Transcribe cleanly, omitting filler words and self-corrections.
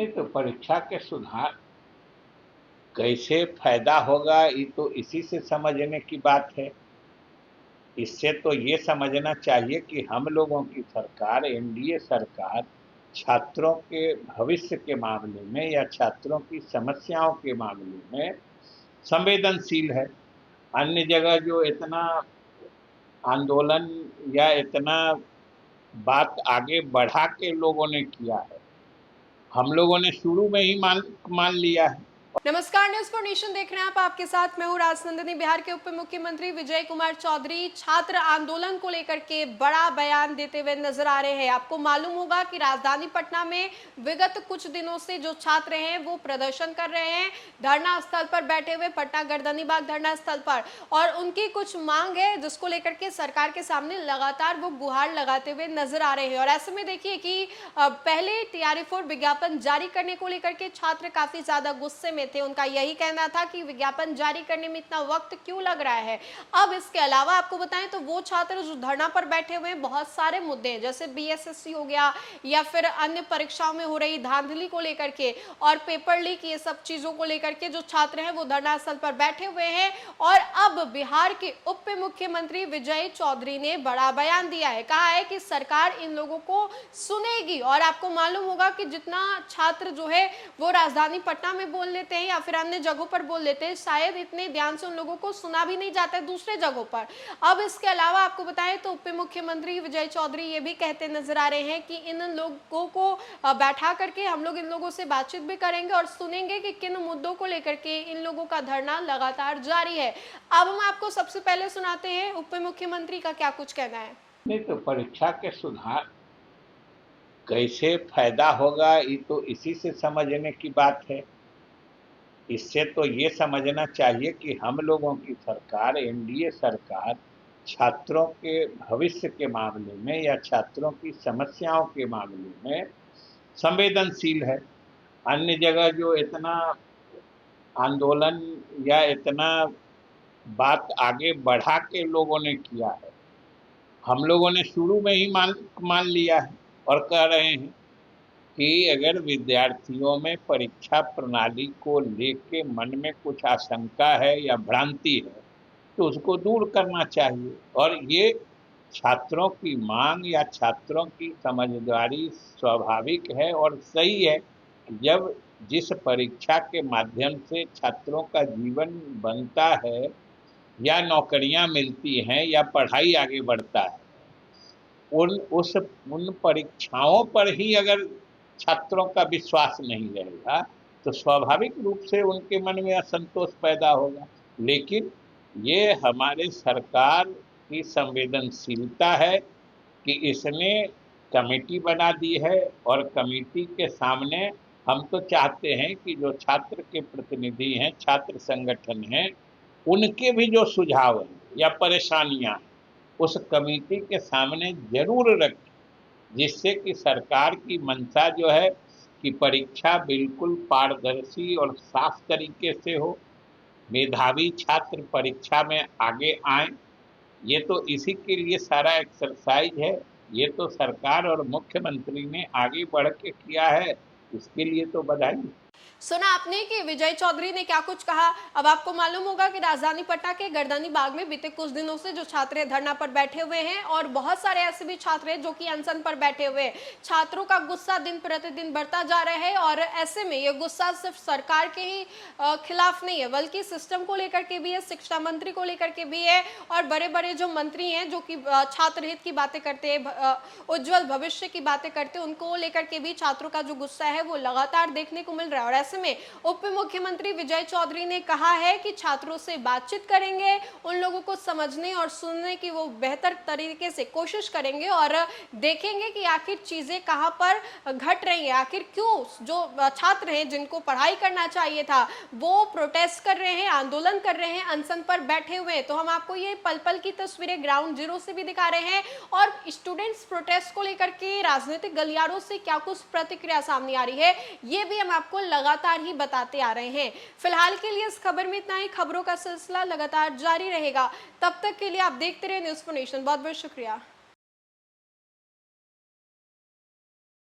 नहीं तो परीक्षा के सुधार कैसे फायदा होगा ये तो इसी से समझने की बात है। इससे तो ये समझना चाहिए कि हम लोगों की सरकार, एनडीए सरकार, छात्रों के भविष्य के मामले में या छात्रों की समस्याओं के मामले में संवेदनशील है। अन्य जगह जो इतना आंदोलन या इतना बात आगे बढ़ा के लोगों ने किया है, हम लोगों ने शुरू में ही मान मान लिया है। नमस्कार, न्यूज फॉर नेशन देख रहे हैं आप। आपके साथ मैं हूं राजनंदिनी। बिहार के उप मुख्यमंत्री विजय कुमार चौधरी छात्र आंदोलन को लेकर के बड़ा बयान देते हुए नजर आ रहे हैं। आपको मालूम होगा कि राजधानी पटना में विगत कुछ दिनों से जो छात्र हैं वो प्रदर्शन कर रहे हैं धरना स्थल पर बैठे हुए, पटना गर्दनी बाग धरना स्थल पर, और उनकी कुछ मांग है जिसको लेकर के सरकार के सामने लगातार वो गुहार लगाते हुए नजर आ रहे हैं। और ऐसे में देखिए कि पहले TRE-4 विज्ञापन जारी करने को लेकर के छात्र काफी ज्यादा गुस्से में थे। उनका यही कहना था कि विज्ञापन जारी करने में इतना वक्त क्यों लग रहा है। अब इसके अलावा आपको बताएं तो वो छात्र जो धरना पर बैठे हुए हैं, बहुत सारे मुद्दे हैं जैसे BSSC हो गया या फिर अन्य परीक्षाओं में हो रही धांधली को लेकर के और पेपर लीक, ये सब चीजों को लेकर के जो छात्र हैं वो धरना स्थल पर बैठे हुए हैं। और अब बिहार के उप मुख्यमंत्री विजय चौधरी ने बड़ा बयान दिया है। कहा है कि सरकार इन लोगों को सुनेगी। और आपको मालूम होगा कि जितना छात्र जो है वो राजधानी पटना में बोल लेते हैं या फिर अन्य जगहों पर बोल लेते हैं, शायद इतने ध्यान से उन लोगों को सुना भी नहीं जाता है दूसरे जगहों पर। अब इसके अलावा आपको बताएं तो उप मुख्यमंत्री विजय चौधरी ये भी कहते नजर आ रहे हैं कि इन लोगों को बैठा करके हम लोग इन लोगों से बातचीत भी करेंगे और सुनेंगे कि किन मुद्दों को लेकर के इन लोगों का धरना लगातार जारी है। अब हम आपको सबसे पहले सुनाते हैं उप मुख्यमंत्री का क्या कुछ कहना है। नहीं तो परीक्षा के सुधार कैसे फायदा होगा ये तो इसी से समझने की बात है। इससे तो ये समझना चाहिए कि हम लोगों की सरकार, एनडीए सरकार, छात्रों के भविष्य के मामले में या छात्रों की समस्याओं के मामले में संवेदनशील है। अन्य जगह जो इतना आंदोलन या इतना बात आगे बढ़ा के लोगों ने किया है, हम लोगों ने शुरू में ही मान लिया है और कह रहे हैं कि अगर विद्यार्थियों में परीक्षा प्रणाली को लेके मन में कुछ आशंका है या भ्रांति है तो उसको दूर करना चाहिए। और ये छात्रों की मांग या छात्रों की समझदारी स्वाभाविक है और सही है। जब जिस परीक्षा के माध्यम से छात्रों का जीवन बनता है या नौकरियां मिलती हैं या पढ़ाई आगे बढ़ता है, उन परीक्षाओं पर ही अगर छात्रों का विश्वास नहीं रहेगा तो स्वाभाविक रूप से उनके मन में असंतोष पैदा होगा। लेकिन ये हमारे सरकार की संवेदनशीलता है कि इसने कमेटी बना दी है और कमेटी के सामने हम तो चाहते हैं कि जो छात्र के प्रतिनिधि हैं, छात्र संगठन हैं, उनके भी जो सुझाव हैं या परेशानियां हैं उस कमेटी के सामने जरूर रखें, जिससे कि सरकार की मंशा जो है कि परीक्षा बिल्कुल पारदर्शी और साफ तरीके से हो, मेधावी छात्र परीक्षा में आगे आए। ये तो इसी के लिए सारा एक्सरसाइज है। ये तो सरकार और मुख्यमंत्री ने आगे बढ़ के किया है, इसके लिए तो बधाई। सुना आपने कि विजय चौधरी ने क्या कुछ कहा। अब आपको मालूम होगा कि राजधानी पटना के गर्दनी बाग में बीते कुछ दिनों से जो छात्र धरना पर बैठे हुए हैं और बहुत सारे ऐसे भी छात्र हैं जो कि अनशन पर बैठे हुए हैं। छात्रों का गुस्सा दिन प्रतिदिन बढ़ता जा रहा है और ऐसे में ये गुस्सा सिर्फ सरकार के ही खिलाफ नहीं है बल्कि सिस्टम को लेकर के भी है, शिक्षा मंत्री को लेकर के भी है और बड़े बड़े जो मंत्री हैं जो कि छात्र हित की बातें करते हैं, उज्जवल भविष्य की बातें करते हैं, उनको लेकर के भी छात्रों का जो गुस्सा है वो लगातार देखने को मिल रहा है। और ऐसे में उप मुख्यमंत्री विजय चौधरी ने कहा है कि छात्रों से बातचीत करेंगे, उन लोगों को समझने और सुनने की वो बेहतर तरीके से कोशिश करेंगे और देखेंगे कि आखिर चीजें कहां पर घट रही हैं, आखिर क्यों जो छात्र हैं जिनको पढ़ाई करना चाहिए था वो प्रोटेस्ट कर रहे हैं, आंदोलन कर रहे हैं, अनशन पर बैठे हुए हैं। तो हम आपको ये पल पल की तस्वीरें ग्राउंड जीरो से भी दिखा रहे हैं और स्टूडेंट्स प्रोटेस्ट को लेकर के राजनीतिक गलियारों से क्या कुछ प्रतिक्रिया सामने आ रही है ये भी हम आपको लगातार ही बताते आ रहे हैं। फिलहाल के लिए इस खबर में इतना ही। खबरों का सिलसिला लगातार जारी रहेगा। तब तक के लिए आप देखते रहे न्यूज़ फॉर नेशन। बहुत बहुत शुक्रिया।